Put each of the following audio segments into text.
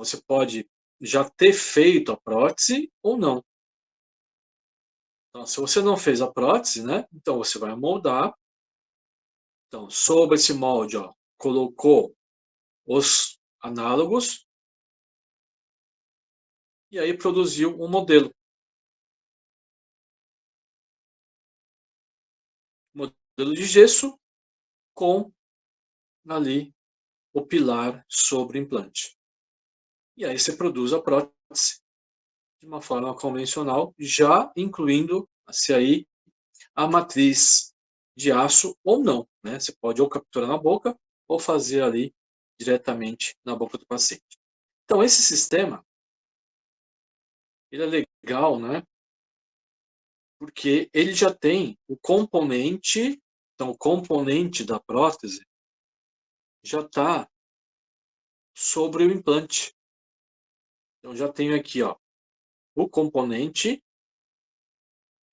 você pode já ter feito a prótese ou não. Então, se você não fez a prótese, né? Então você vai moldar. Então, sobre esse molde, ó, colocou os análogos e aí produziu um modelo. Modelo de gesso com ali o pilar sobre o implante. E aí você produz a prótese de uma forma convencional, já incluindo se aí a matriz de aço ou não, né? Você pode ou capturar na boca ou fazer ali diretamente na boca do paciente. Então esse sistema, ele é legal, né? Porque ele já tem o componente, então o componente da prótese já está sobre o implante. Então já tenho aqui, ó, o componente,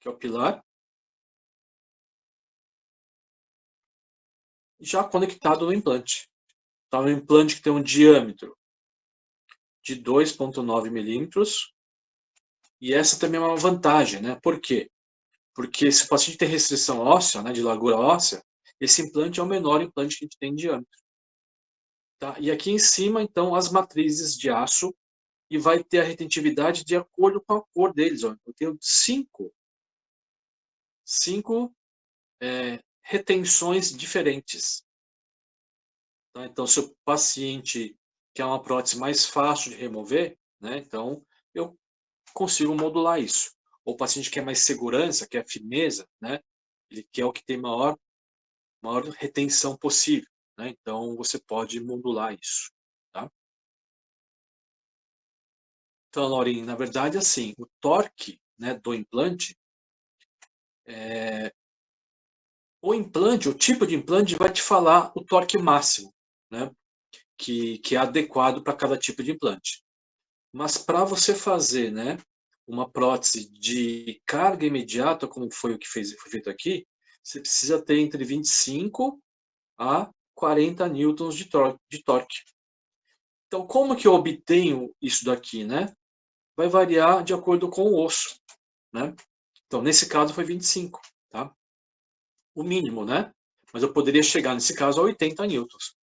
que é o pilar, já conectado no implante. Então, um implante que tem um diâmetro de 2,9 milímetros. E essa também é uma vantagem, né? Por quê? Porque se o paciente tem restrição óssea, né, de largura óssea, esse implante é o menor implante que a gente tem em diâmetro. Tá? E aqui em cima, então, as matrizes de aço, e vai ter a retentividade de acordo com a cor deles. Ó. Eu tenho cinco retenções diferentes. Tá? Então, se o paciente quer uma prótese mais fácil de remover, né, então eu consigo modular isso. Ou o paciente quer mais segurança, quer firmeza, né, ele quer o que tem maior retenção possível. Né, então, você pode modular isso. Tá? Então, Laurinho, na verdade, assim, o torque, né, do implante, o tipo de implante vai te falar o torque máximo, né, que é adequado para cada tipo de implante. Mas para você fazer, né, uma prótese de carga imediata, como foi o que foi feito aqui, você precisa ter entre 25 a 40 newtons de torque. Então, como que eu obtenho isso daqui, né? Vai variar de acordo com o osso, né? Então, nesse caso foi 25, tá? O mínimo, né? Mas eu poderia chegar, nesse caso, a 80 newtons.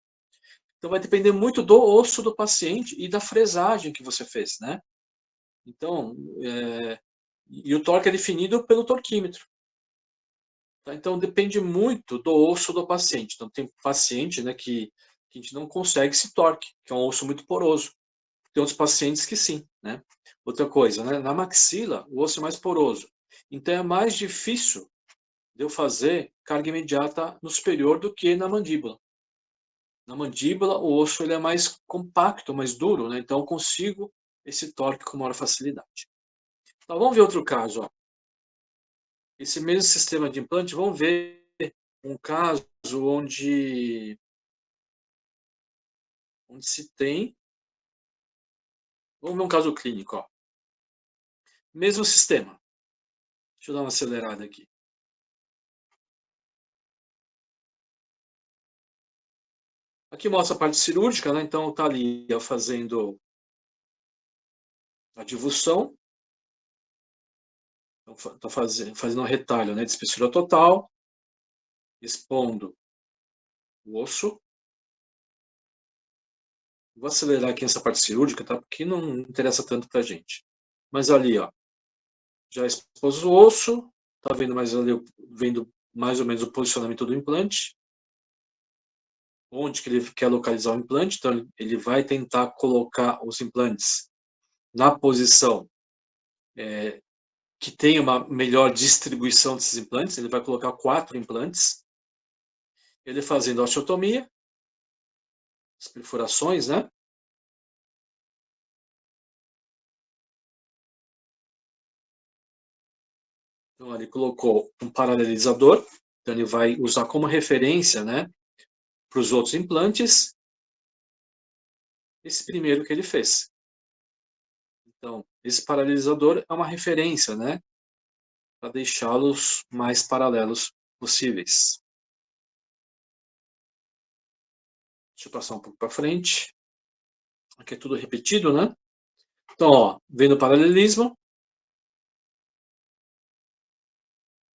Então, vai depender muito do osso do paciente e da fresagem que você fez, né? Então, e o torque é definido pelo torquímetro. Tá? Então, depende muito do osso do paciente. Então, tem paciente, né, que a gente não consegue esse torque, que é um osso muito poroso. Tem outros pacientes que sim, né? Outra coisa, né? Na maxila, o osso é mais poroso. Então, é mais difícil de eu fazer carga imediata no superior do que na mandíbula. Na mandíbula, o osso ele é mais compacto, mais duro, né? Então, eu consigo esse torque com maior facilidade. Então, vamos ver outro caso. Ó. Esse mesmo sistema de implante, vamos ver um caso onde se tem. Vamos ver um caso clínico. Ó. Mesmo sistema. Deixa eu dar uma acelerada aqui. Aqui mostra a parte cirúrgica, né? Então está ali fazendo a divulsão, está fazendo um retalho, né, de espessura total, expondo o osso. Vou acelerar aqui essa parte cirúrgica, tá? Porque não interessa tanto para a gente. Mas ali, ó, já expôs o osso, tá vendo mais ali, vendo mais ou menos o posicionamento do implante, onde que ele quer localizar o implante. Então ele vai tentar colocar os implantes na posição que tem uma melhor distribuição desses implantes. Ele vai colocar 4 implantes. Ele fazendo a osteotomia, as perfurações, né? Então, ele colocou um paralelizador. Então, ele vai usar como referência, né, para os outros implantes, esse primeiro que ele fez. Então, esse paralelizador é uma referência, né, para deixá-los mais paralelos possíveis. Deixa eu passar um pouco para frente. Aqui é tudo repetido, né? Então, ó, vendo o paralelismo,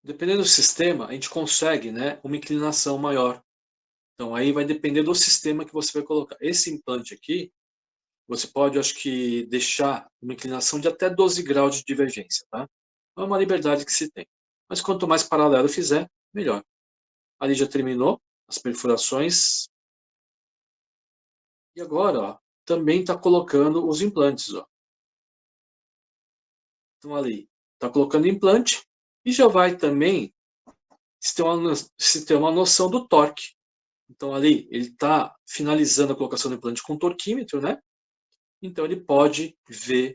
dependendo do sistema, a gente consegue, né, uma inclinação maior. Então, aí vai depender do sistema que você vai colocar. Esse implante aqui, você pode, acho que, deixar uma inclinação de até 12 graus de divergência, tá? É uma liberdade que se tem. Mas quanto mais paralelo fizer, melhor. Ali já terminou as perfurações. E agora, ó, também está colocando os implantes, ó. Então ali, está colocando implante e já vai também se ter uma noção do torque. Então ali, ele está finalizando a colocação do implante com torquímetro, né? Então ele pode ver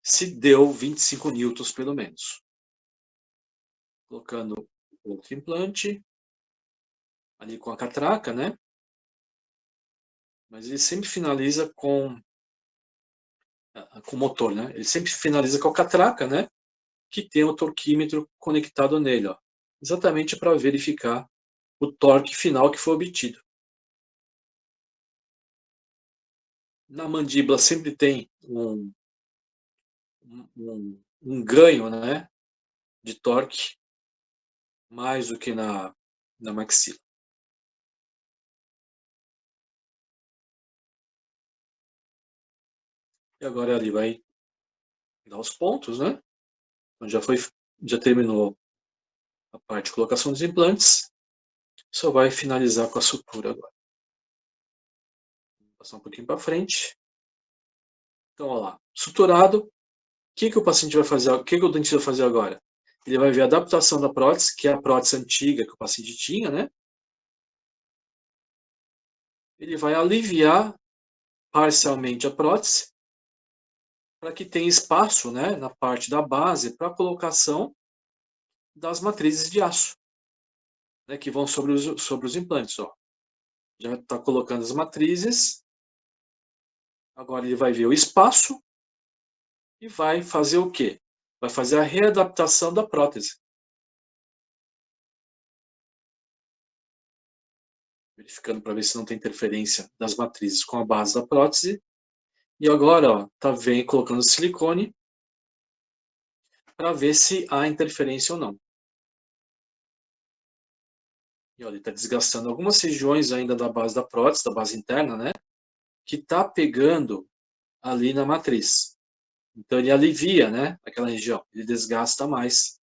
se deu 25 newtons pelo menos. Colocando outro implante, ali com a catraca, né? Mas ele sempre finaliza com o motor, né? Ele sempre finaliza com a catraca, né? Que tem o torquímetro conectado nele, ó. Exatamente para verificar o torque final que foi obtido. Na mandíbula sempre tem um ganho, né, de torque mais do que na maxila. E agora ali vai dar os pontos, né? Então já terminou a parte de colocação dos implantes. Só vai finalizar com a sutura agora. Vou passar um pouquinho para frente. Então, olha lá, suturado. O que o paciente vai fazer? O que o dentista vai fazer agora? Ele vai ver a adaptação da prótese, que é a prótese antiga que o paciente tinha, né? Ele vai aliviar parcialmente a prótese para que tenha espaço, né, na parte da base para a colocação das matrizes de aço, né, que vão sobre os implantes. Ó. Já está colocando as matrizes, agora ele vai ver o espaço e vai fazer o quê? Vai fazer a readaptação da prótese. Verificando para ver se não tem interferência das matrizes com a base da prótese. E agora está colocando silicone para ver se há interferência ou não. E olha, ele está desgastando algumas regiões ainda da base da prótese, da base interna, né? Que está pegando ali na matriz. Então ele alivia, né, aquela região, ele desgasta mais.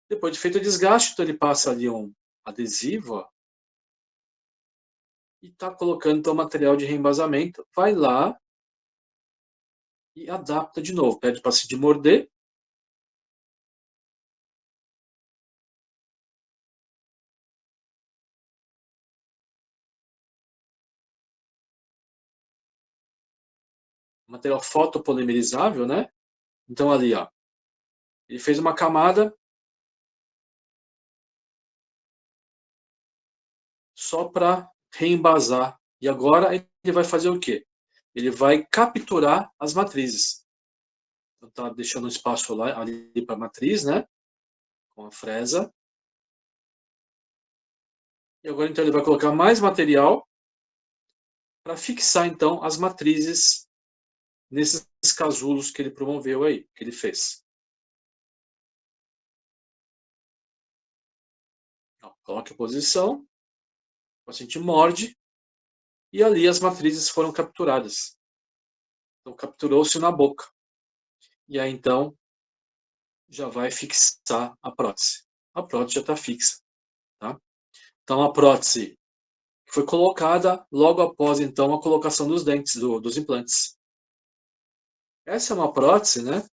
Depois de feito o desgaste, então ele passa ali um adesivo, ó, e está colocando então o material de reembasamento, vai lá e adapta de novo. Pede para se de morder. Material fotopolimerizável, né? Então ali, ó, ele fez uma camada só para reembasar. E agora ele vai fazer o quê? Ele vai capturar as matrizes. Então tá deixando um espaço lá, ali para a matriz, né? Com a fresa. E agora então ele vai colocar mais material para fixar então as matrizes nesses casulos que ele promoveu aí, que ele fez. Ó, coloque a posição, o paciente morde e ali as matrizes foram capturadas. Então capturou-se na boca. E aí então já vai fixar a prótese. A prótese já está fixa. Tá? Então a prótese foi colocada logo após então a colocação dos dentes, dos implantes. Essa é uma prótese, né?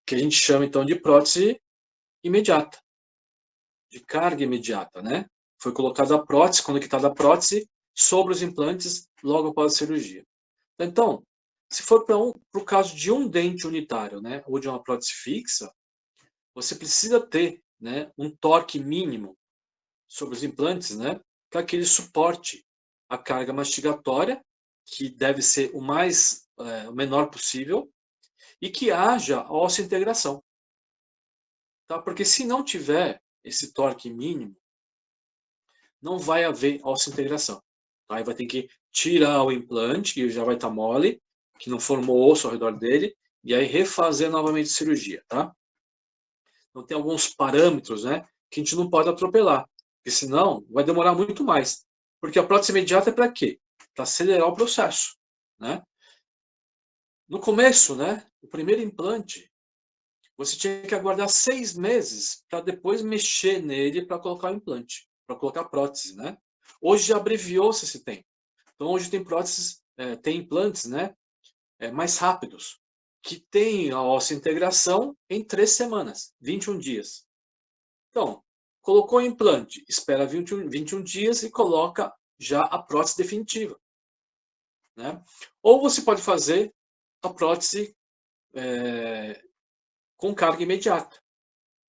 Que a gente chama então de prótese imediata, de carga imediata, né? Foi colocada a prótese, conectada a prótese sobre os implantes logo após a cirurgia. Então, se for para o caso de um dente unitário, né, ou de uma prótese fixa, você precisa ter, né, um torque mínimo sobre os implantes, né, para que ele suporte a carga mastigatória, que deve ser o menor possível, e que haja osso-integração. Tá? Porque se não tiver esse torque mínimo, não vai haver osso-integração. Aí vai ter que tirar o implante, que já vai estar mole, que não formou osso ao redor dele, e aí refazer novamente a cirurgia, tá? Então tem alguns parâmetros, né, que a gente não pode atropelar, porque senão vai demorar muito mais. Porque a prótese imediata é para quê? Para acelerar o processo, né? No começo, né, o primeiro implante, você tinha que aguardar 6 meses para depois mexer nele para colocar o implante, para colocar a prótese, né? Hoje já abreviou-se esse tempo. Então hoje tem próteses, tem implantes, né, mais rápidos, que tem a integração em 3 semanas, 21 dias. Então, colocou o implante, espera 21 dias e coloca já a prótese definitiva, né? Ou você pode fazer a prótese com carga imediata.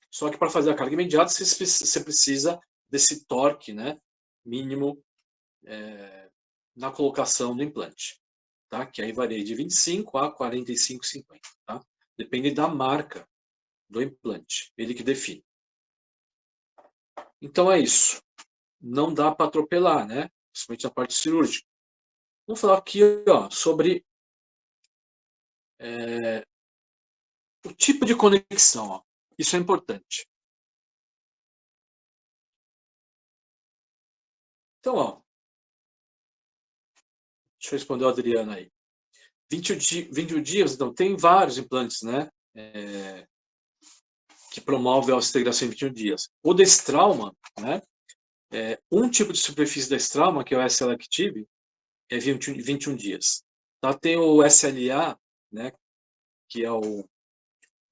Só que para fazer a carga imediata, você precisa desse torque, né, mínimo na colocação do implante, tá? Que aí varia de 25 a 45,50, tá? Depende da marca do implante, ele que define. Então é isso. Não dá para atropelar, né? Principalmente na parte cirúrgica. Vamos falar aqui, ó, sobre o tipo de conexão. Ó. Isso é importante. Então, ó, deixa eu responder o Adriano aí. 21 dias, então, tem vários implantes, né? Que promovem a osteointegração em 21 dias. O Destrauma, né? Um tipo de superfície da Destrauma, que é o S-Selective, é 21 dias. Tá? Tem o SLA, né? Que é o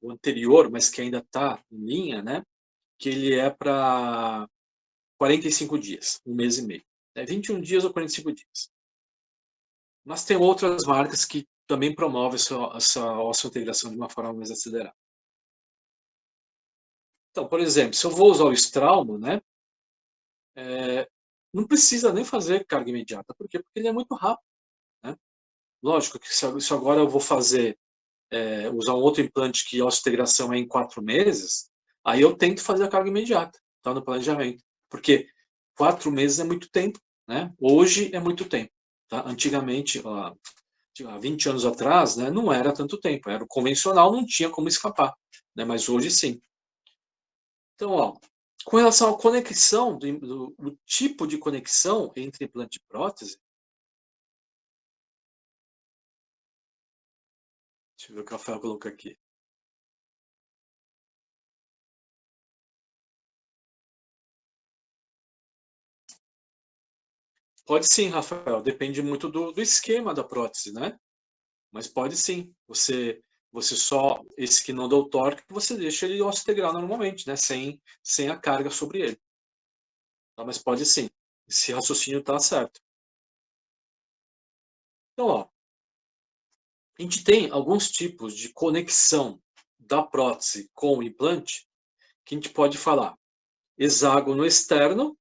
anterior, mas que ainda está em linha, né? Que ele é para 45 dias, um mês e meio. 21 dias ou 45 dias. Mas tem outras marcas que também promovem essa osteointegração de uma forma mais acelerada. Então, por exemplo, se eu vou usar o Straumann, né, não precisa nem fazer carga imediata. Por quê? Porque ele é muito rápido. Né? Lógico que se agora eu vou fazer, usar um outro implante que a osteointegração é em 4 meses, aí eu tento fazer a carga imediata, tá no planejamento. Porque 4 meses é muito tempo. Né? Hoje é muito tempo. Tá? Antigamente, há 20 anos atrás, né, não era tanto tempo. Era o convencional, não tinha como escapar. Né? Mas hoje sim. Então, ó, com relação à conexão, do tipo de conexão entre implante e prótese, deixa eu ver o que o Rafael colocou aqui. Pode sim, Rafael, depende muito do esquema da prótese, né? Mas pode sim. Você só, esse que não deu torque, você deixa ele integrar normalmente, né? Sem a carga sobre ele. Tá? Mas pode sim. Esse raciocínio está certo. Então, ó, a gente tem alguns tipos de conexão da prótese com o implante que a gente pode falar. Hexágono externo,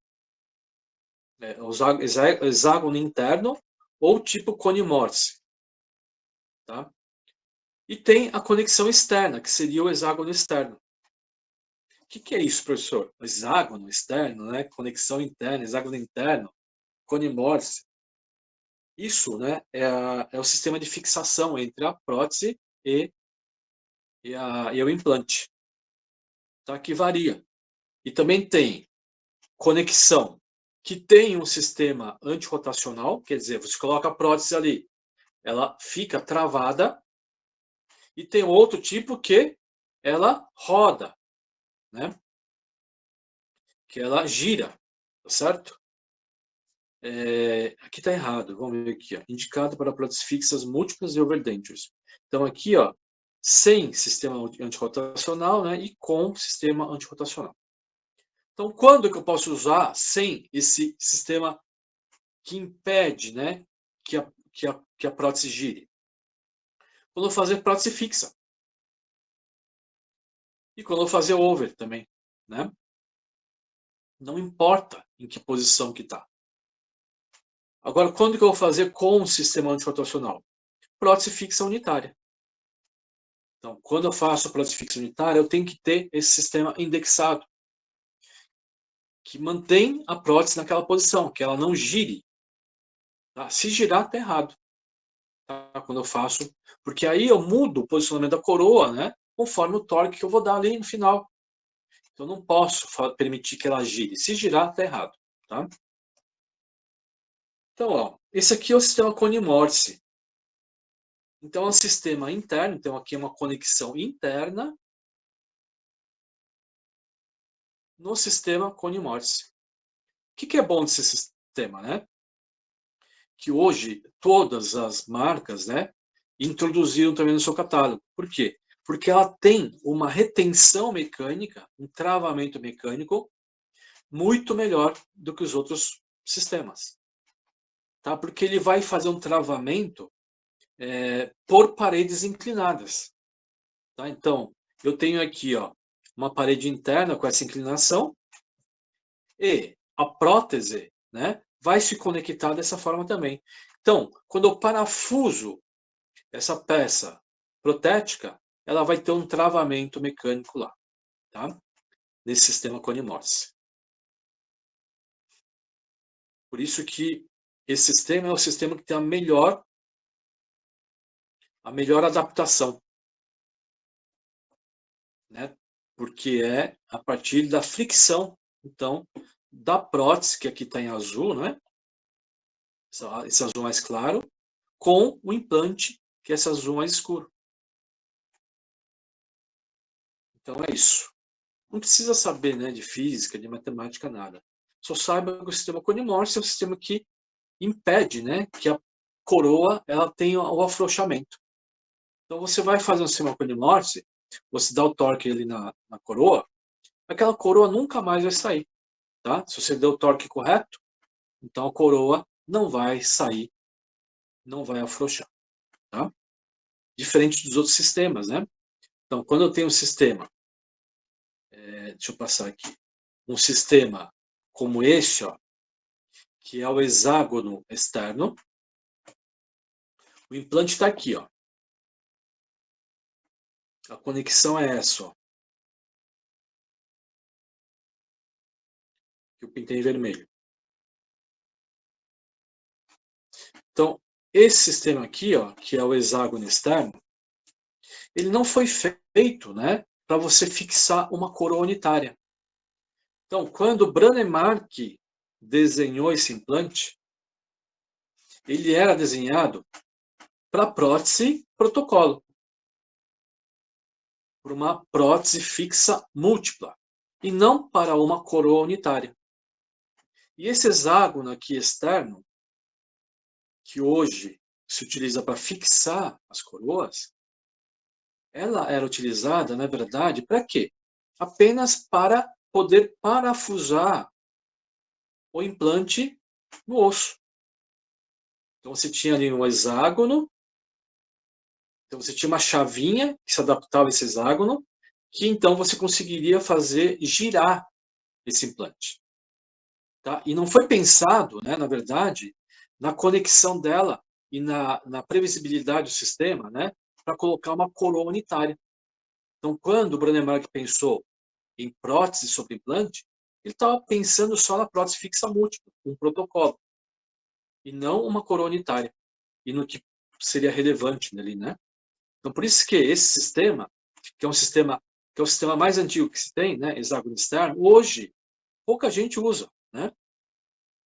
hexágono interno ou tipo cone Morse. Tá? E tem a conexão externa, que seria o hexágono externo. O que é isso, professor? Hexágono externo, né? Conexão interna, hexágono interno, cone Morse. Isso, né, é o sistema de fixação entre a prótese e o implante. Tá? Que varia. E também tem conexão que tem um sistema antirrotacional, quer dizer, você coloca a prótese ali, ela fica travada, e tem outro tipo que ela roda, né? Que ela gira, tá certo? Aqui está errado, vamos ver aqui, ó. Indicado para próteses fixas múltiplas e overdentures. Então aqui, ó, sem sistema antirrotacional, né, e com sistema antirrotacional. Então, quando que eu posso usar sem esse sistema que impede, né, que a prótese gire? Quando eu fazer prótese fixa. E quando eu fazer over também, né? Não importa em que posição que está. Agora, quando que eu vou fazer com o sistema antirrotacional? Prótese fixa unitária. Então, quando eu faço prótese fixa unitária, eu tenho que ter esse sistema indexado, que mantém a prótese naquela posição, que ela não gire. Tá? Se girar, está errado. Tá? Quando eu faço, porque aí eu mudo o posicionamento da coroa, né? Conforme o torque que eu vou dar ali no final. Então eu não posso permitir que ela gire. Se girar, está errado. Tá? Então, ó, esse aqui é o sistema Cone-Morse. Então é um sistema interno, então aqui é uma conexão interna no sistema Cone-Morse. O que é bom desse sistema, né? Que hoje todas as marcas, né, introduziram também no seu catálogo. Por quê? Porque ela tem uma retenção mecânica, um travamento mecânico muito melhor do que os outros sistemas. Tá? Porque ele vai fazer um travamento por paredes inclinadas. Tá? Então, eu tenho aqui, ó, uma parede interna com essa inclinação e a prótese, né, vai se conectar dessa forma também. Então, quando eu parafuso essa peça protética, ela vai ter um travamento mecânico lá, tá? Nesse sistema Cone-Morse. Por isso que esse sistema é o sistema que tem a melhor adaptação, né? Porque é a partir da fricção, então, da prótese, que aqui está em azul, né? Esse azul mais claro, com o implante, que é esse azul mais escuro. Então é isso. Não precisa saber, né, de física, de matemática, nada. Só saiba que o sistema Cone-Morse é um sistema que impede, né, que a coroa ela tenha o afrouxamento. Então você vai fazer um sistema Cone-Morse, você dá o torque ali na coroa, aquela coroa nunca mais vai sair, tá? Se você deu o torque correto, então a coroa não vai sair, não vai afrouxar, tá? Diferente dos outros sistemas, né? Então, quando eu tenho um sistema, deixa eu passar aqui, um sistema como esse, ó, que é o hexágono externo, o implante está aqui, ó. A conexão é essa, ó, que eu pintei em vermelho. Então, esse sistema aqui, ó, que é o hexágono externo, ele não foi feito, né, para você fixar uma coroa unitária. Então, quando o Brånemark desenhou esse implante, ele era desenhado para prótese protocolo, para uma prótese fixa múltipla, e não para uma coroa unitária. E esse hexágono aqui externo, que hoje se utiliza para fixar as coroas, ela era utilizada, na verdade, para quê? Apenas para poder parafusar o implante no osso. Então você tinha ali um hexágono, então você tinha uma chavinha que se adaptava a esse hexágono, que então você conseguiria fazer girar esse implante. Tá? E não foi pensado, né, na verdade, na conexão dela e na previsibilidade do sistema, né, para colocar uma coroa unitária. Então, quando o Brånemark pensou em prótese sobre implante, ele estava pensando só na prótese fixa múltipla, um protocolo, e não uma coroa unitária, e no que seria relevante ali, né? Então, por isso que esse sistema, que é um sistema que é o sistema mais antigo que se tem, né, hexágono externo, hoje pouca gente usa, né?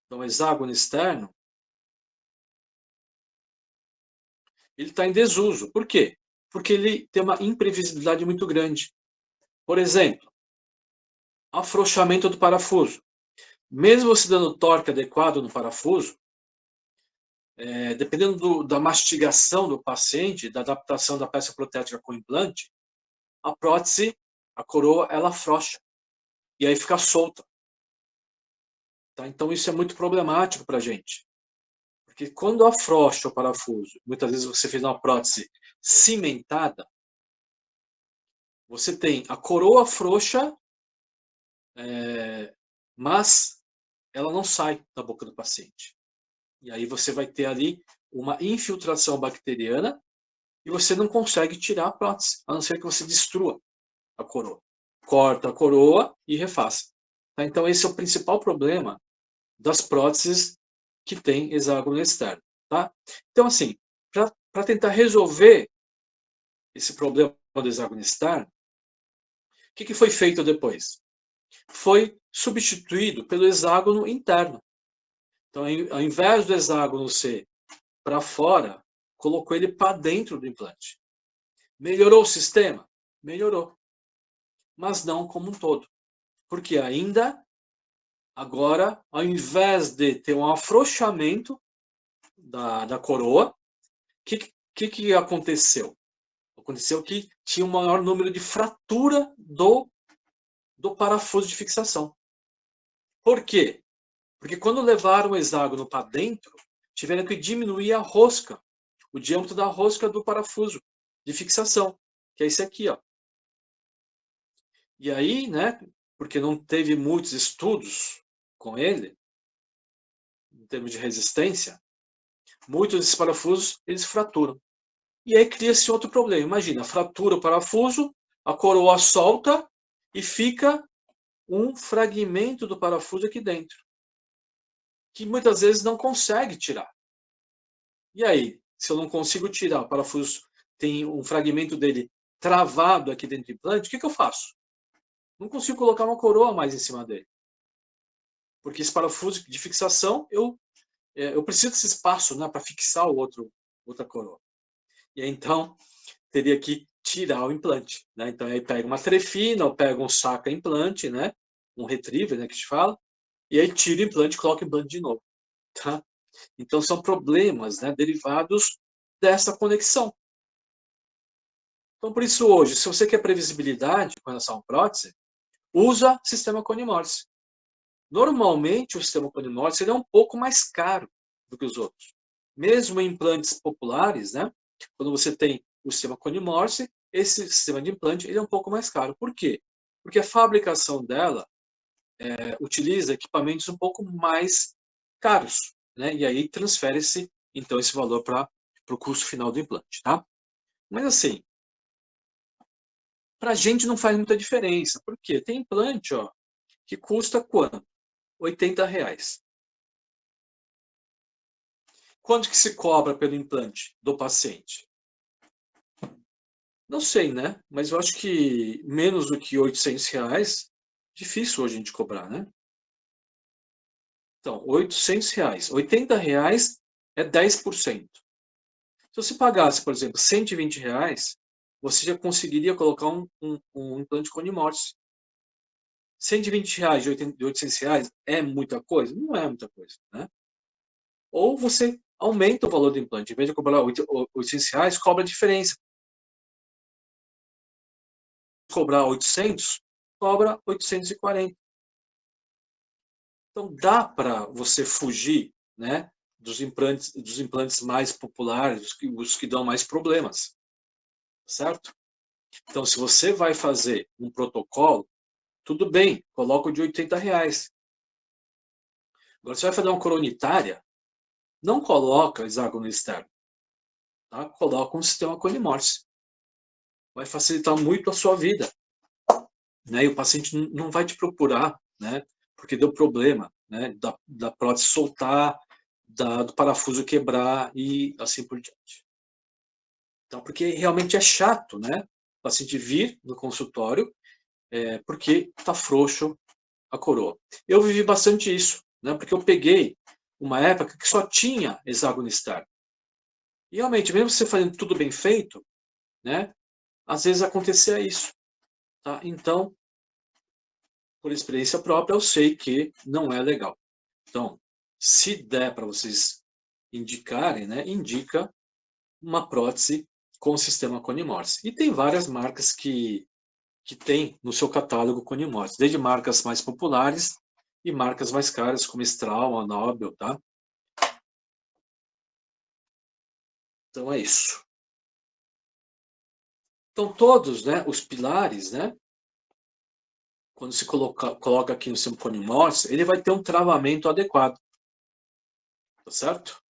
Então, o hexágono externo, ele está em desuso. Por quê? Porque ele tem uma imprevisibilidade muito grande. Por exemplo, afrouxamento do parafuso. Mesmo você dando torque adequado no parafuso, dependendo da mastigação do paciente, da adaptação da peça protética com o implante, a prótese, a coroa, ela afrouxa. E aí fica solta. Tá? Então isso é muito problemático para a gente. Porque quando afrouxa o parafuso, muitas vezes você fez uma prótese cimentada, você tem a coroa frouxa, mas ela não sai da boca do paciente. E aí você vai ter ali uma infiltração bacteriana e você não consegue tirar a prótese, a não ser que você destrua a coroa. Corta a coroa e refaça. Tá? Então esse é o principal problema das próteses que tem hexágono externo, tá? Então, assim, para tentar resolver esse problema do hexágono externo, o que foi feito depois? Foi substituído pelo hexágono interno. Então, ao invés do hexágono ser para fora, colocou ele para dentro do implante. Melhorou o sistema? Melhorou. Mas não como um todo. Porque ainda, agora, ao invés de ter um afrouxamento da coroa, o que aconteceu? Aconteceu que tinha um maior número de fratura do parafuso de fixação. Por quê? Porque quando levaram o hexágono para dentro, tiveram que diminuir a rosca, o diâmetro da rosca do parafuso de fixação, que é esse aqui, ó. E aí, né, porque não teve muitos estudos com ele, em termos de resistência, muitos desses parafusos, eles fraturam. E aí cria-se outro problema. Imagina, fratura o parafuso, a coroa solta e fica um fragmento do parafuso aqui dentro, que muitas vezes não consegue tirar. E aí, se eu não consigo tirar, o parafuso tem um fragmento dele travado aqui dentro do implante, o que eu faço? Não consigo colocar uma coroa mais em cima dele. Porque esse parafuso de fixação, eu preciso desse espaço, né, para fixar outra coroa. E aí, então, teria que tirar o implante, né? Então, aí pega uma trefina, ou pega um saca-implante, né? Um retriever, né, que se fala, e aí tira o implante e coloca o implante de novo, tá? Então, são problemas, né, derivados dessa conexão. Então, por isso, hoje, se você quer previsibilidade com relação à prótese, usa sistema Cone-Morse. Normalmente, o sistema Cone-Morse é um pouco mais caro do que os outros. Mesmo em implantes populares, né, quando você tem o sistema Cone-Morse, esse sistema de implante ele é um pouco mais caro. Por quê? Porque a fabricação dela utiliza equipamentos um pouco mais caros, né? E aí transfere-se, então, esse valor para o custo final do implante, tá? Mas assim, para a gente não faz muita diferença. Por quê? Tem implante, ó, que custa quanto? R$ 80. Quanto que se cobra pelo implante do paciente? Não sei, né? Mas eu acho que menos do que R$ 800, difícil hoje a gente cobrar, né? Então, R$ 800. R$ 80 é 10%. Se você pagasse, por exemplo, R$ 120, você já conseguiria colocar um implante Cone-Morse. R$ 120 de R$ 800 é muita coisa? Não é muita coisa, né? Ou você aumenta o valor do implante. Em vez de cobrar R$ 800, cobra a diferença. Cobrar 800, cobra 840. Então dá para você fugir, né, dos implantes mais populares, os que dão mais problemas, certo? Então, se você vai fazer um protocolo, tudo bem, coloca o de R$ 80. Agora, você vai fazer uma coronitária, não coloca hexágono externo, tá? Coloca um sistema Cone-Morse. Vai facilitar muito a sua vida, né? E o paciente não vai te procurar, né? Porque deu problema, né? Da prótese soltar, do parafuso quebrar e assim por diante. Então, porque realmente é chato, né? O paciente vir no consultório porque tá frouxo a coroa. Eu vivi bastante isso, né? Porque eu peguei uma época que só tinha hexágono externo. E realmente, mesmo você fazendo tudo bem feito, né? Às vezes acontecia isso, tá? Então, por experiência própria, eu sei que não é legal. Então, se der para vocês indicarem, né? Indica uma prótese com o sistema Cone-Morse. E tem várias marcas que tem no seu catálogo Cone-Morse, desde marcas mais populares e marcas mais caras, como Straumann, Nobel, tá? Então é isso. Então todos, né, os pilares, né, quando se coloca aqui no seu Cone-Morse, ele vai ter um travamento adequado, tá certo?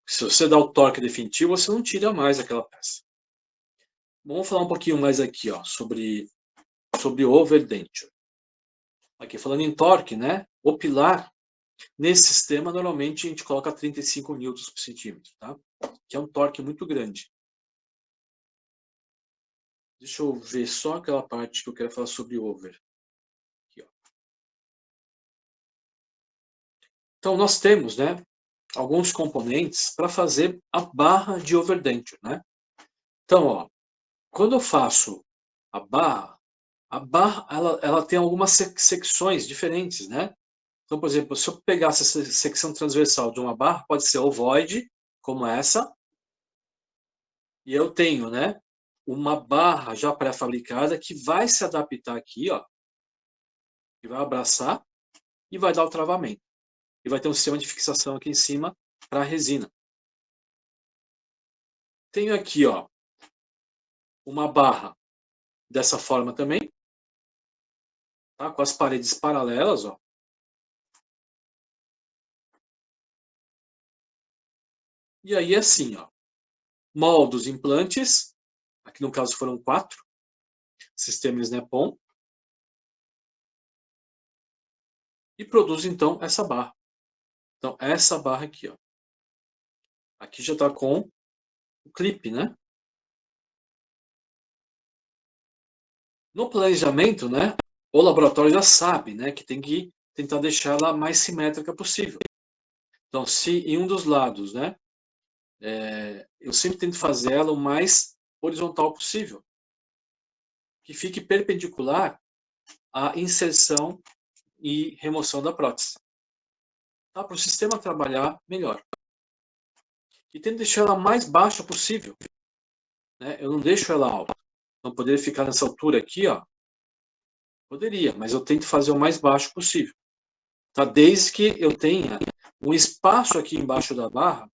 Se você dá o torque definitivo, você não tira mais aquela peça. Vamos falar um pouquinho mais aqui, ó, sobre overdenture. Aqui falando em torque, né, o pilar Nesse sistema, normalmente, a gente coloca 35 newtons por centímetro, tá? Que é um torque muito grande. Deixa eu ver só aquela parte que eu quero falar sobre over. Aqui, ó. Então, nós temos, né, alguns componentes para fazer a barra de overdenture, né? Então, ó, quando eu faço a barra ela tem algumas secções diferentes, né? Então, por exemplo, se eu pegasse essa secção transversal de uma barra, pode ser ovoide, como essa, e eu tenho, né, uma barra já pré-fabricada que vai se adaptar aqui, ó, que vai abraçar e vai dar o travamento. E vai ter um sistema de fixação aqui em cima para a resina. Tenho aqui, ó, uma barra dessa forma também, tá, com as paredes paralelas, ó. E aí, assim, ó, moldo os implantes, aqui no caso foram 4, sistema Snap-on, e produzo, então, essa barra. Então, essa barra aqui, ó. Aqui já está com o clipe, né? No planejamento, né, o laboratório já sabe, né, que tem que tentar deixar ela mais simétrica possível. Então, se em um dos lados, né, eu sempre tento fazer ela o mais horizontal possível, que fique perpendicular à inserção e remoção da prótese, tá? Para o sistema trabalhar melhor. E tento deixar ela mais baixa possível, né? Eu não deixo ela alta. Não poderia ficar nessa altura aqui, ó. Poderia, mas eu tento fazer o mais baixo possível. Tá? Desde que eu tenha um espaço aqui embaixo da barra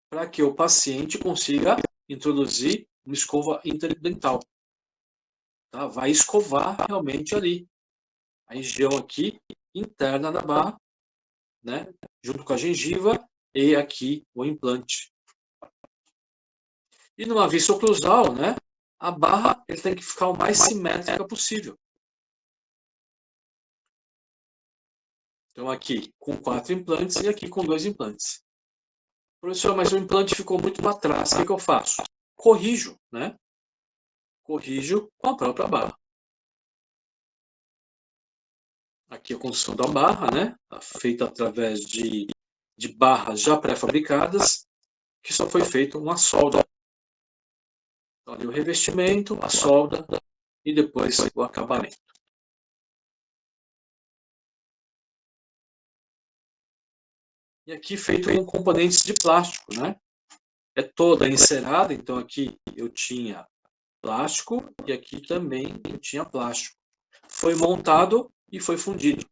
para que o paciente consiga introduzir uma escova interdental. Tá? Vai escovar realmente ali a região aqui interna da barra, né? Junto com a gengiva e aqui o implante. E numa vista oclusal, né? A barra ele tem que ficar o mais simétrica possível. Então aqui com 4 implantes e aqui com 2 implantes. Professor, mas o implante ficou muito para trás. O que eu faço? Corrijo, né? Corrijo com a própria barra. Aqui a construção da barra, né? Feita através de barras já pré-fabricadas, que só foi feita uma solda. Então, ali o revestimento, a solda e depois o acabamento. E aqui feito com componentes de plástico, né? É toda encerada, então aqui eu tinha plástico e aqui também eu tinha plástico. Foi montado e foi fundido.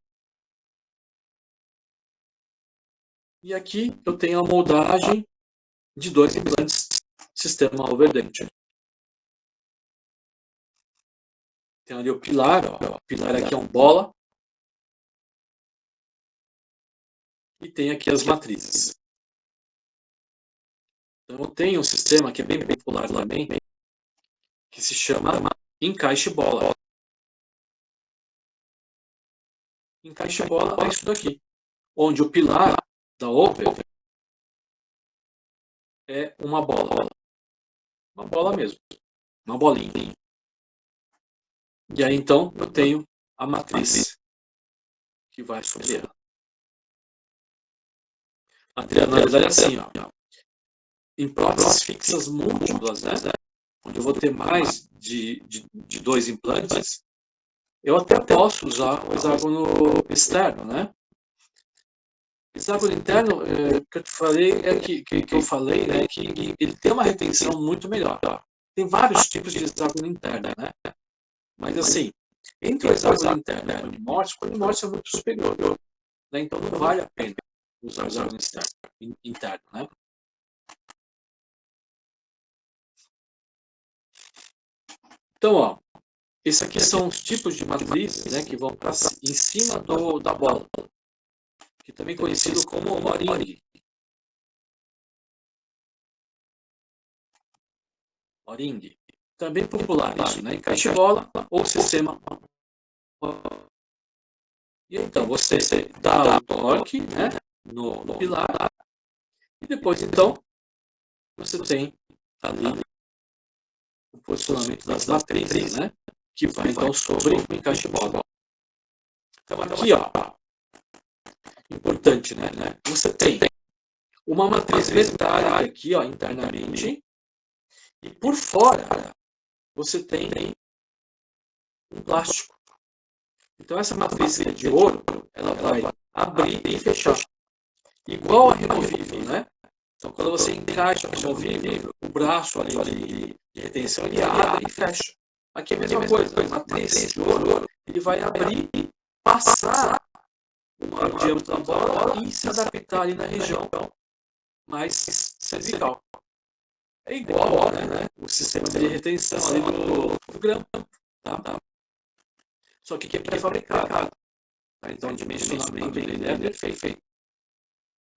E aqui eu tenho a moldagem de 2 implantes sistema overdenture. Tem ali o pilar, ó. O pilar aqui é um bola. E tem aqui as matrizes. Então eu tenho um sistema que é bem popular também, que se chama encaixe bola. Encaixe bola é isso daqui, onde o pilar da over é uma bola mesmo, uma bolinha. E aí então eu tenho a matriz que vai sobre ela. A na verdade é assim, ó, em próteses fixas múltiplas, né, onde eu vou ter mais de 2 implantes, eu até posso usar o hexágono externo, né? Hexágono interno, que eu te falei, que eu falei, né, que ele tem uma retenção muito melhor. Tem vários tipos de hexágono interno, né? Mas assim, entre o hexágono interno e o Conimorte é muito superior, né? Então não vale a pena usar o hexágono interno, né? Então, ó, esses aqui são os tipos de matrizes, né, que vão em cima da bola, que também é conhecido como O-ring. O-ring. Também popular isso, né? Encaixe bola ou sistema E então você dá o torque, né, no pilar, e depois então você tem ali o posicionamento das matrizes, né, que vai então sobre o encaixe bola. Então aqui, ó, importante, né, você tem uma matriz metálica aqui, ó, internamente, e por fora você tem um plástico. Então essa matriz de ouro, ela vai abrir e fechar, igual a removível, né? Então quando você encaixa a removível, o braço ali de retenção ele abre e fecha. Aqui é a mesma coisa, a matriz de ouro, ele vai abrir, passar o diâmetro da bola e se adaptar ali na região mais cervical. É igual, né, o sistema de retenção ali do grampo, tá? Só que aqui é pré-fabricado. Tá? Então o dimensionamento dele é perfeito.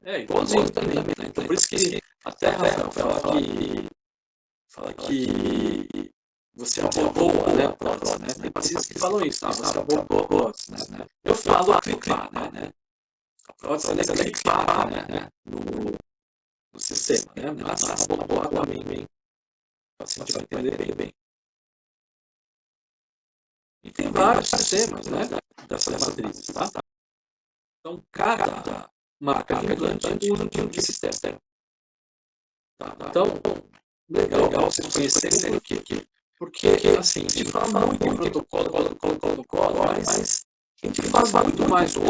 É igualzinho também, né? Então por isso que até Rafael fala que você aboboa, né, a prótese, né? Tem pacientes que falam isso, tá? Você aboboa a prótese, né? Eu falo clipar, né? A prótese ela é clipada, né? No sistema, né? Mas aboboar também, o paciente vai entender bem. E tem vários sistemas, né, dessas matrizes, tá? Então, cada marca de implante usa um tipo de sistema. Tá? Então, legal vocês conhecerem por quê? Porque, assim, a gente fala muito em protocolo, mas a gente faz muito mais o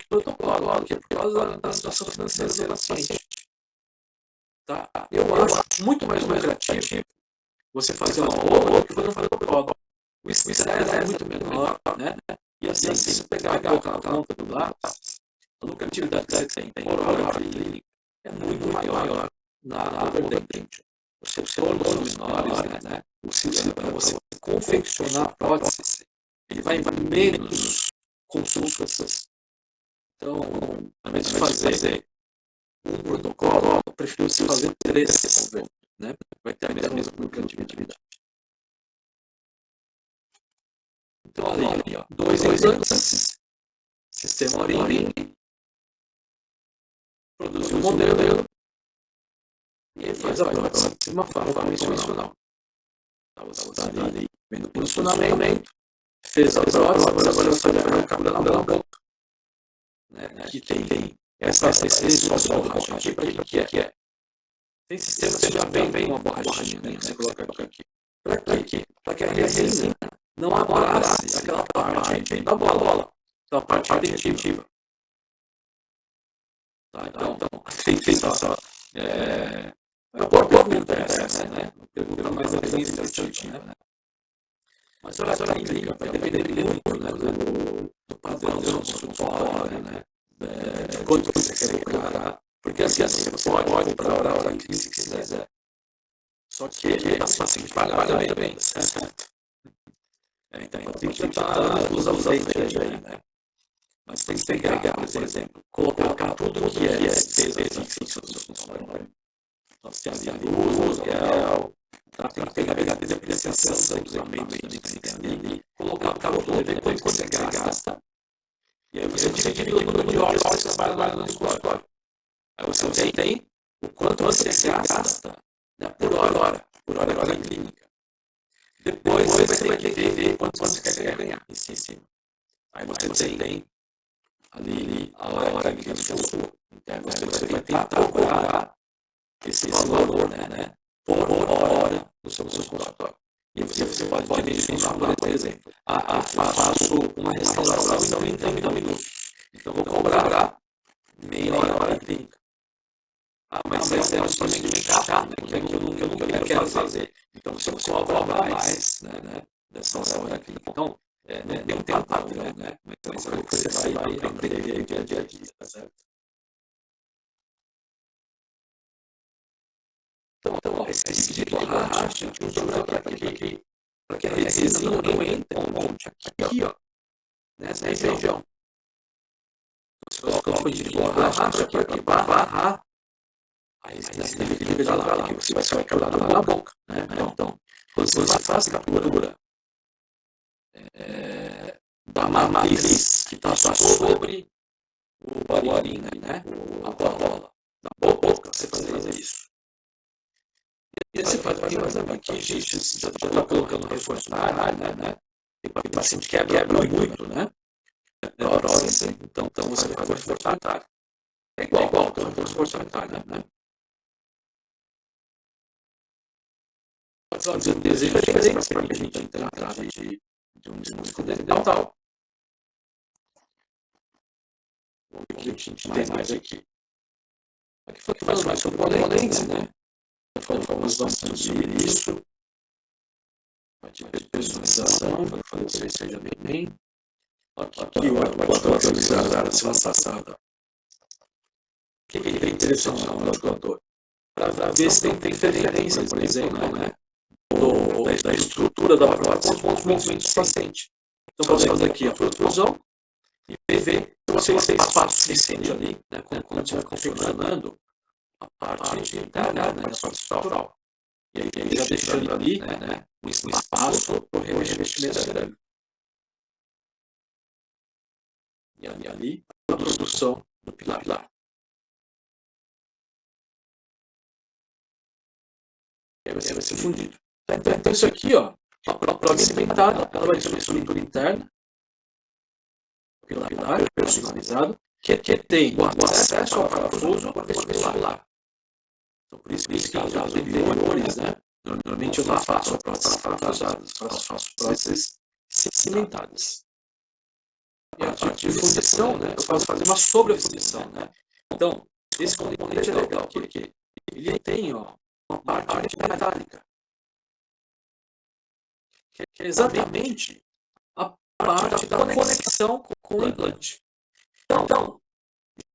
protocolo, porque por causa da situação financeira do paciente. Tá? Eu acho muito mais lucrativo você fazer uma aula do que fazer um protocolo. O estresse é muito menor, né? E assim, se você pegar a conta do lápis, a lucratividade que você tem por hora clínica é muito maior na vertente. Os retornos são menores, né? O sistema para você confeccionar a prótese, ele vai menos consultas. Então, ao invés de fazer um protocolo, eu prefiro você fazer 3, né? Vai ter a mesma lucratividade. Então, ali, ó, 2 implantes, sistema Orim, produz um modelo e ele faz a prótese de uma forma convencional. Então, você está ali vendo o posicionamento, fez a prótese, agora você vai fazer a cabela na boca. Né? Aqui tem esse borracha aqui, para que é? Tem sistemas que já vem com uma borrachinha, né, que você coloca aqui. Para quê? Para que a resina não abrace aquela parte da bola. Então, a parte retentiva. Tá? Então, é uma boa pergunta essa, né? Pergunta mais administrativa, né? Mas olha, a clínica vai depender muito, né, do padrão do seu consultório, né? De quanto você quer cobrar. Porque assim, você pode comprar a hora que você quiser. Só que assim, você tem que pagar também, certo? Então, tem que estar nos frente aí, né? Mas tem que pegar, por exemplo, colocar tudo que é despesa fixa do seu funcionário. Nós temos ali luz, aluguel, tem que pegar a depreciação dos equipamentos que você tem ali, colocar tudo, ver quanto você gasta. E aí você divide o número de horas que você trabalha no consultório. Aí você tem o quanto você gasta, né, por hora clínica. Depois você vai ter que ver quanto você quer ganhar em cima. Aí você tem ali a hora que é sua. Então você vai tentar cobrar esse valor, né, por hora no seu consultório. E você pode dimensionar, por exemplo, faço uma restauração em 30 minutos. Então vou cobrar meia hora de clínica. Mas é um procedimento chato, né, que eu nunca quero fazer. Então você cobra mais, né, dessa hora clínica. Então, não tem um padrão, né? Mas é uma coisa que você vai aprender dia a dia, tá certo? Então, esse tipo de borracha, a gente usa para que a resina não entre um monte aqui, ó, nessa região. Você coloca um tipo de borracha para barrar a resina que fica lá, que você vai acabar na boca, né? Então, quando você faz captura da matriz que está sobre o bolinho, né? A bola. Na boca, você fazer isso. E esse padrão aqui, gente, já está colocando reforço na área, né? Tem paciente que quebra muito, né? Neurósis, então você faz reforço na área. É igual, então reforço na área, né? Mas o desejo é diferente para a gente entrar de um dispositivo dental. O que a gente tem mais aqui? Aqui foi que faz mais sobre valência, né? Falamos bastante sobre isso. De personalização, falei que seja bem. Aqui o atuador utilizado semana passada. O que é interessante no atuador? Para ver se tem interferência, por exemplo, né? Da estrutura da prótese com os movimentos do paciente. Então, vou fazer aqui a protrusão e ver se você tem espaço suficiente ali, né? Quando estiver configurando a parte interna, né? A parte estrutural. E aí já deixando ali, né? Um espaço para o revestimento cerâmico. E ali, a produção do pilar. E aí vai ser fundido. Então, isso aqui, ó, a prótese dentária, ela vai ter uma estrutura interna, pilar personalizado, que tem o acesso ao parafuso vestibular. Então, por isso que os casos anteriores, né? Normalmente eu não faço próteses parafusadas, faço próteses cimentadas. E a parte de fundição, né? Eu faço fazer uma sobrefundição, né? Então, esse componente é legal, porque ele tem, ó, uma parte metálica, que é exatamente a parte da conexão com o implante. Então,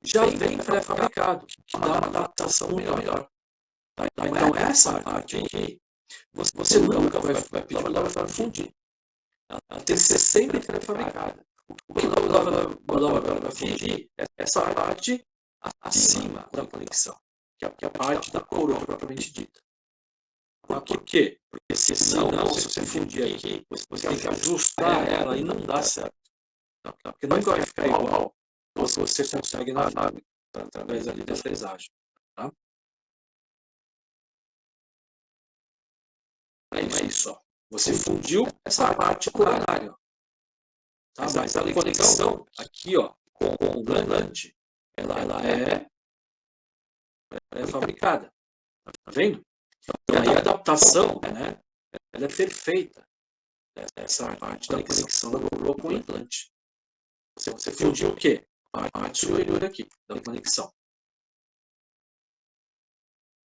já vem pré-fabricado, que dá uma adaptação melhor. Então, essa parte aqui, você nunca vai pedir para ela fundir. Ela tem que ser sempre pré-fabricada. O que ela vai fundir é essa parte acima da conexão, que é a parte da coroa propriamente dita. Por quê? Porque senão, se você fundir aqui, você tem que ajustar ela e não dá certo. Porque nunca vai ficar igual se você consegue na fábrica, através ali da fresagem. Tá? É isso. Ó. Você fundiu essa parte coronária. Tá? Mas a conexão aqui, ó, com o granulante, ela é fabricada. Tá vendo? Então, aí a adaptação, né, ela é perfeita. Essa parte da conexão da coroa com o implante. Você fundiu o quê? A parte superior aqui, da conexão.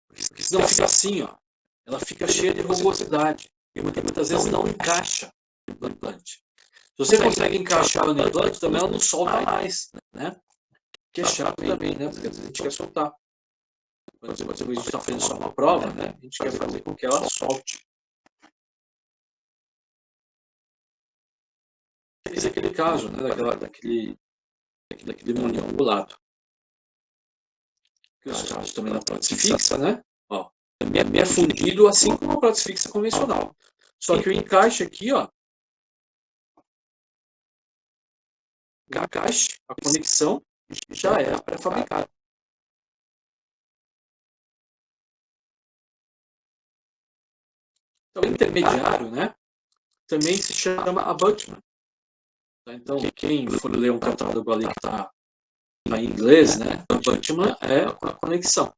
Porque senão fica assim, ó. Ela fica cheia de rugosidade. E muitas vezes não encaixa no implante. Se você consegue encaixar no implante, também ela não solta mais, né? Que é chato também, né? Porque às vezes a gente quer soltar. Quando a gente está fazendo só uma prova, né? A gente quer fazer com que ela solte. Esse é aquele caso, né? Daquele manipulador. Que eu faço também na prótese fixa, né? Ó, é fundido assim como a prótese fixa convencional. Só que o encaixe aqui, ó, encaixe, a conexão já é pré-fabricada. Então, o intermediário, né, também se chama abutment. Então, quem for ler um catálogo ali que está em inglês, né, abutment é a conexão.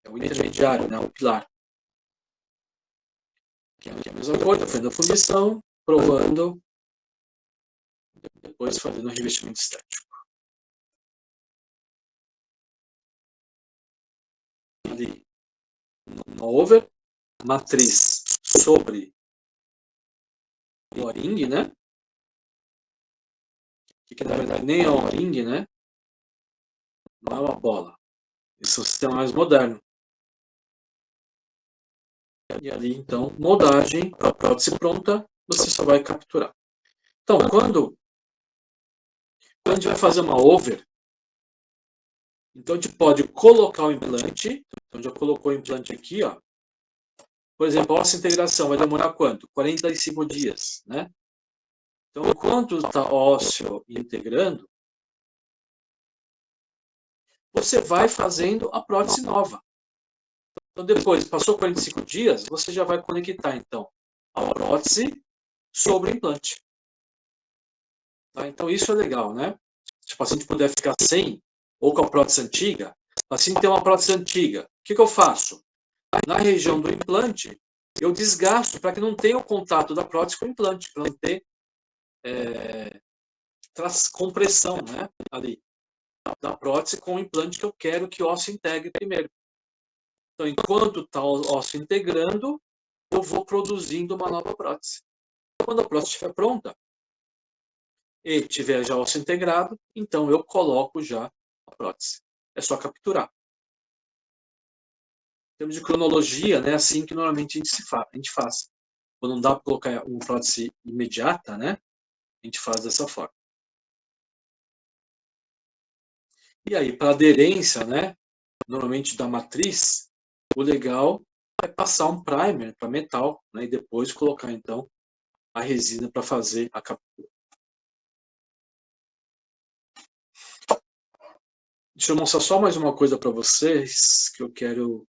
É o intermediário, né, o pilar. Que é a mesma coisa, fazendo a fundição, provando, depois fazendo o revestimento estético. Ali, no over, matriz sobre o O-ring, né? Que na verdade nem é um O-ring, né? Não é uma bola. Esse é um sistema mais moderno. E ali, então, moldagem para a prótese pronta, você só vai capturar. Então, quando a gente vai fazer uma over, então a gente pode colocar o implante. Então, já colocou o implante aqui, ó. Por exemplo, a nossa integração vai demorar quanto? 45 dias, né? Então, enquanto está ósseo integrando, você vai fazendo a prótese nova. Então, depois, passou 45 dias, você já vai conectar, então, a prótese sobre o implante. Tá? Então, isso é legal, né? Se o paciente puder ficar sem, ou com a prótese antiga, o paciente tem uma prótese antiga, o que eu faço? Na região do implante, eu desgasto para que não tenha o contato da prótese com o implante, para não ter compressão, né, ali, da prótese com o implante que eu quero que o osso integre primeiro. Então, enquanto está o osso integrando, eu vou produzindo uma nova prótese. Quando a prótese estiver pronta e tiver já osso integrado, então eu coloco já a prótese. É só capturar. Em termos de cronologia, né, assim que normalmente a gente faz. Quando não dá para colocar uma prótese imediata, né, a gente faz dessa forma. E aí, para aderência, né, normalmente da matriz, o legal é passar um primer para metal, né, e depois colocar, então, a resina para fazer a captura. Deixa eu mostrar só mais uma coisa para vocês, que eu quero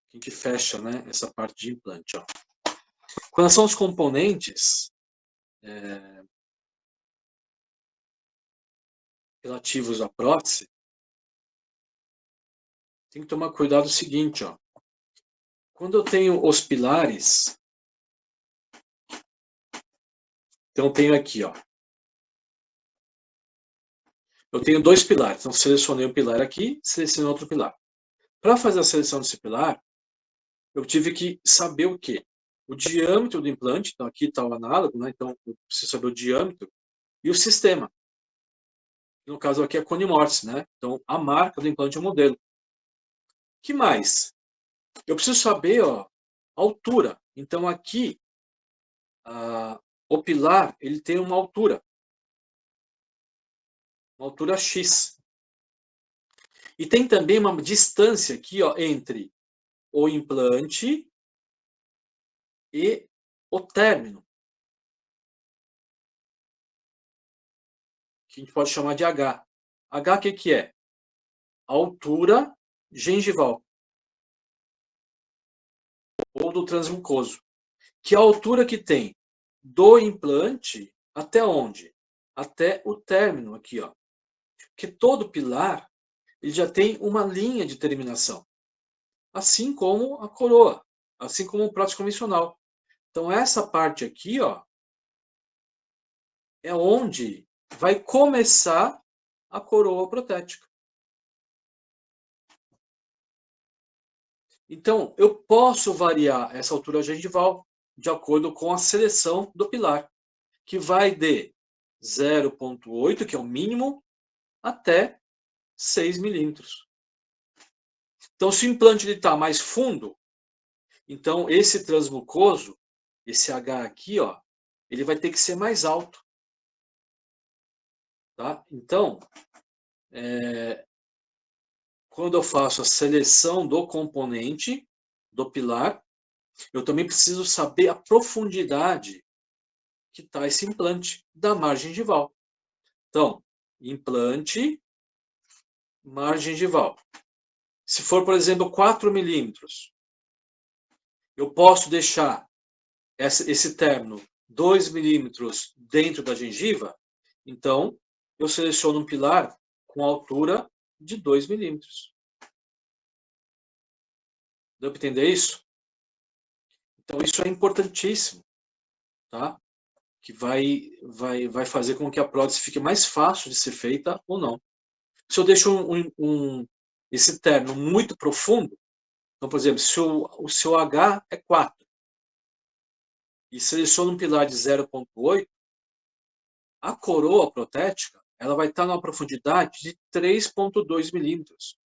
que a gente fecha, né, essa parte de implante. Ó. Quando são os componentes relativos à prótese, tem que tomar cuidado o seguinte, ó. Quando eu tenho os pilares, então eu tenho aqui, ó. Eu tenho dois pilares, então selecionei um pilar aqui, selecionei outro pilar. Para fazer a seleção desse pilar, eu tive que saber o quê? O diâmetro do implante, então aqui está o análogo, né? Então eu preciso saber o diâmetro e o sistema. No caso aqui é Cone Morse, né? Então a marca do implante é o modelo. Que mais? Eu preciso saber, ó, a altura. Então aqui o pilar ele tem uma altura X. E tem também uma distância aqui, ó, entre o implante e o término, que a gente pode chamar de H. H, o que é? A altura gengival ou do transmucoso. Que é a altura que tem do implante até onde? Até o término aqui, ó. Que todo pilar ele já tem uma linha de terminação, assim como a coroa, assim como o prótese convencional. Então essa parte aqui, ó, é onde vai começar a coroa protética. Então, eu posso variar essa altura gengival de acordo com a seleção do pilar, que vai de 0,8, que é o mínimo, até 6 milímetros. Então, se o implante está mais fundo, então esse transmucoso, esse H aqui, ó, ele vai ter que ser mais alto. Tá? Então, quando eu faço a seleção do componente, do pilar, eu também preciso saber a profundidade que está esse implante da margem gengival. Então, implante, margem gengival. Se for, por exemplo, 4 milímetros, eu posso deixar esse término 2 milímetros dentro da gengiva, então eu seleciono um pilar com altura de 2 milímetros. Deu para entender isso? Então isso é importantíssimo, tá? Que vai fazer com que a prótese fique mais fácil de ser feita ou não. Se eu deixo esse término muito profundo, então, por exemplo, se o seu H é 4 e seleciono um pilar de 0,8, a coroa protética ela vai estar numa profundidade de 3,2 milímetros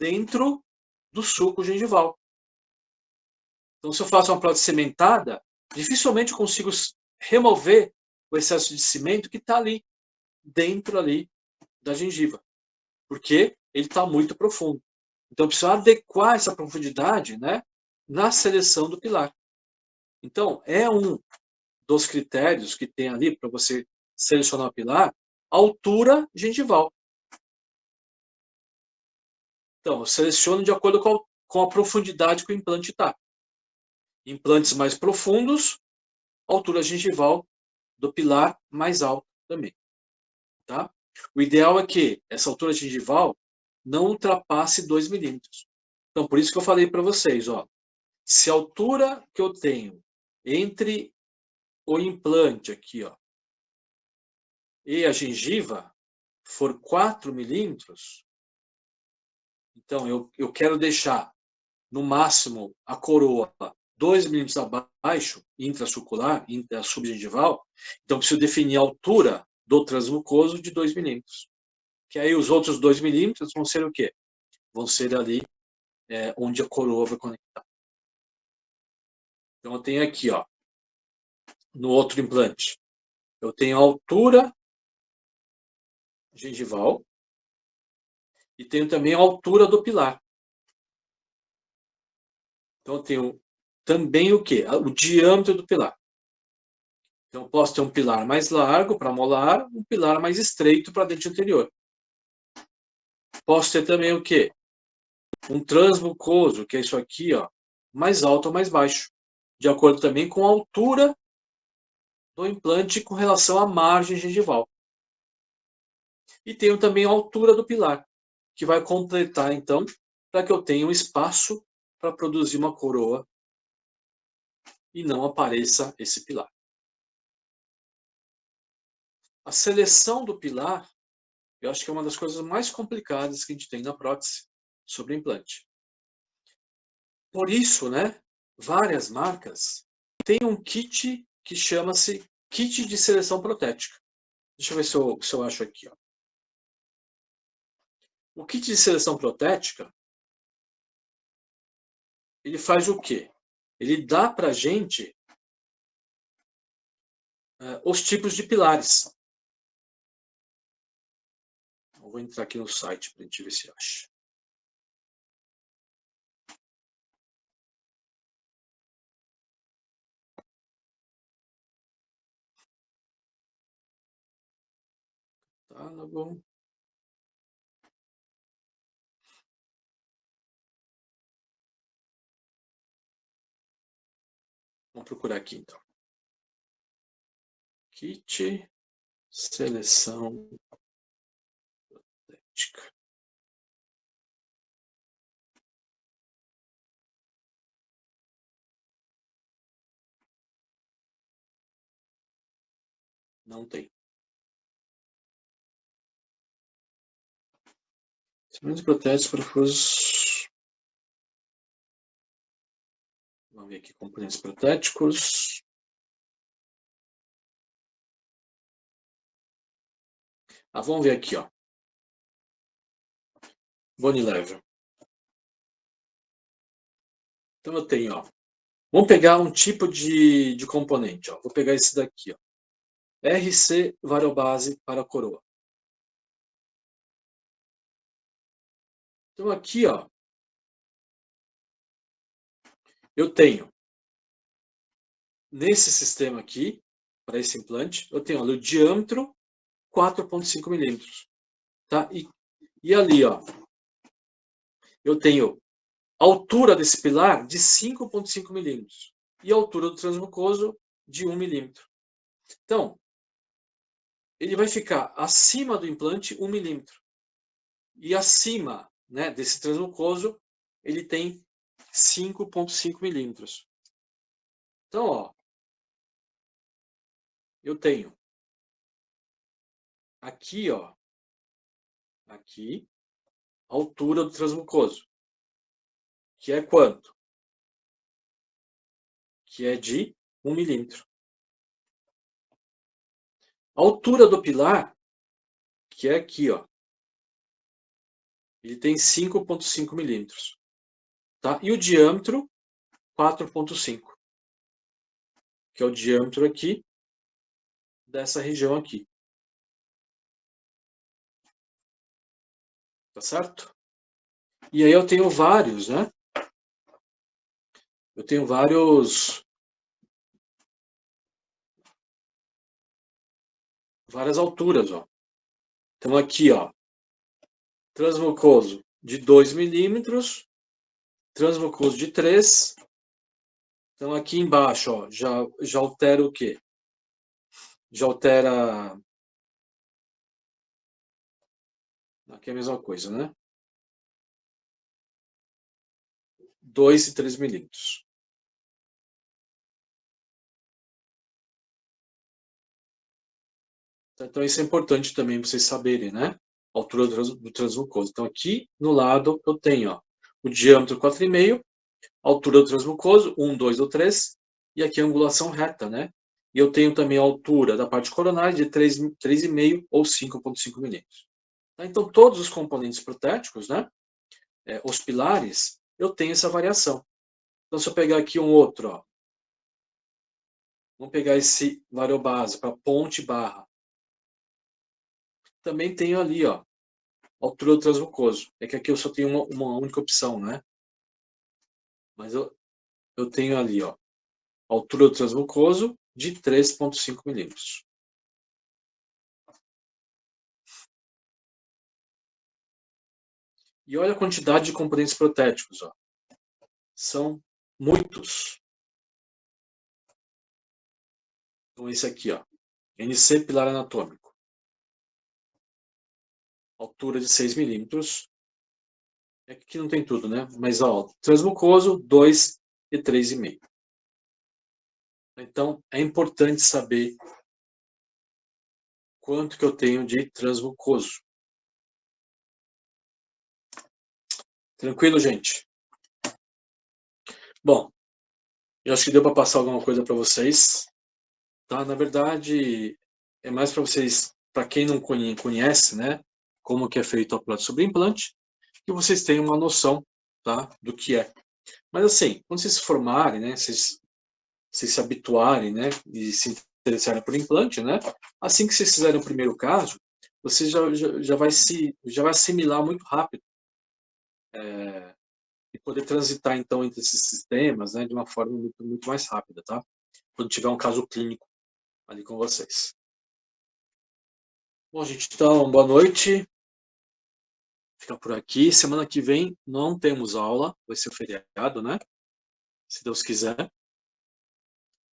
dentro do sulco gengival. Então, se eu faço uma prótese cimentada, dificilmente eu consigo remover o excesso de cimento que está ali, dentro ali da gengiva, porque ele está muito profundo. Então, eu preciso adequar essa profundidade, né, na seleção do pilar. Então, é um dos critérios que tem ali para você selecionar o pilar, altura gengival. Então, eu seleciono de acordo com a profundidade que o implante está. Implantes mais profundos, altura gengival do pilar mais alta também. Tá? O ideal é que essa altura gengival não ultrapasse 2 milímetros. Então, por isso que eu falei para vocês, ó, se a altura que eu tenho entre o implante aqui, ó, e a gengiva for 4 milímetros, então eu quero deixar no máximo a coroa 2 milímetros abaixo, intracircular, subgengival, então preciso definir a altura do transmucoso de 2 milímetros. Que aí os outros 2 milímetros vão ser o quê? Vão ser ali onde a coroa vai conectar. Então eu tenho aqui, ó, no outro implante, eu tenho a altura gengival e tenho também a altura do pilar. Então eu tenho também o quê? O diâmetro do pilar. Então eu posso ter um pilar mais largo para molar, um pilar mais estreito para dente anterior. Posso ter também o quê? Um transmucoso, que é isso aqui, ó, mais alto ou mais baixo, de acordo também com a altura do implante com relação à margem gengival. E tenho também a altura do pilar, que vai completar, então, para que eu tenha um espaço para produzir uma coroa e não apareça esse pilar. A seleção do pilar, eu acho que é uma das coisas mais complicadas que a gente tem na prótese sobre implante. Por isso, né, várias marcas têm um kit que chama-se kit de seleção protética. Deixa eu ver se eu acho aqui. Ó. O kit de seleção protética, ele faz o quê? Ele dá para a gente os tipos de pilares. Eu vou entrar aqui no site para a gente ver se acha. Catálogo. Vamos procurar aqui, então. Kit seleção protética. Não tem. Instrumentos protéticos parafusos. Vamos ver aqui, componentes protéticos. Vamos ver aqui, ó. Bone Level. Então eu tenho, ó. Vamos pegar um tipo de componente, ó. Vou pegar esse daqui, ó. RC variobase para coroa. Então aqui, ó, eu tenho nesse sistema aqui, para esse implante, eu tenho o diâmetro 4,5 milímetros. Tá? E ali, ó, eu tenho a altura desse pilar de 5,5 milímetros e a altura do transmucoso de 1 milímetro. Então, ele vai ficar acima do implante 1 milímetro. E acima, né, desse transmucoso, ele tem 5,5 milímetros. Então, ó, eu tenho aqui, ó, aqui, a altura do transmucoso, que é quanto? Que é de 1 milímetro. A altura do pilar, que é aqui, ó, ele tem 5,5 milímetros. Tá? E o diâmetro, 4,5, que é o diâmetro aqui dessa região aqui. Tá certo? E aí eu tenho vários, né? Eu tenho vários várias alturas, ó. Então aqui, ó, transmucoso de 2 milímetros, transmucoso de 3. Então aqui embaixo, ó, já altera o quê? Já altera. Aqui é a mesma coisa, né? 2 e 3 milímetros. Então isso é importante também para vocês saberem, né? A altura do transmucoso. Então aqui no lado eu tenho, ó, o diâmetro 4,5, a altura do transmucoso, 1, 2 ou 3, e aqui a angulação reta, né? E eu tenho também a altura da parte coronária de 3,5 ou 5,5 milímetros. Então todos os componentes protéticos, né? Os pilares, eu tenho essa variação. Então se eu pegar aqui um outro, ó, vamos pegar esse variobase para ponte barra. Também tenho ali, ó, altura do transmucoso. É que aqui eu só tenho uma única opção, né? Mas eu tenho ali, ó, altura do transmucoso de 3,5 milímetros. E olha a quantidade de componentes protéticos, ó. São muitos. Então esse aqui, ó, NC pilar anatômico. Altura de 6 milímetros. É que aqui não tem tudo, né? Mas, ó, transmucoso, 2 e 3,5. Então, é importante saber quanto que eu tenho de transmucoso. Tranquilo, gente? Bom, eu acho que deu para passar alguma coisa para vocês. Tá? Na verdade, é mais para vocês, para quem não conhece, né, como que é feito a prótese sobre implante, que vocês tenham uma noção, tá, do que é. Mas assim, quando vocês se formarem, né, vocês se habituarem, né, e se interessarem por implante, né, assim que vocês fizerem o primeiro caso, você já vai assimilar muito rápido, e poder transitar então entre esses sistemas, né, de uma forma muito mais rápida, tá? Quando tiver um caso clínico ali com vocês. Bom, gente, então, boa noite. Fica por aqui. Semana que vem não temos aula, vai ser feriado, né? Se Deus quiser.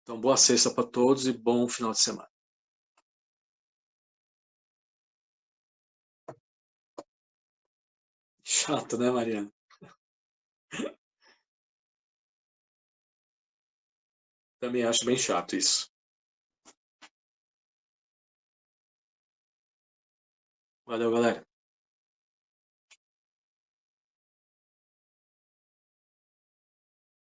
Então, boa sexta para todos e bom final de semana. Chato, né, Mariana? Também acho bem chato isso. Valeu, galera.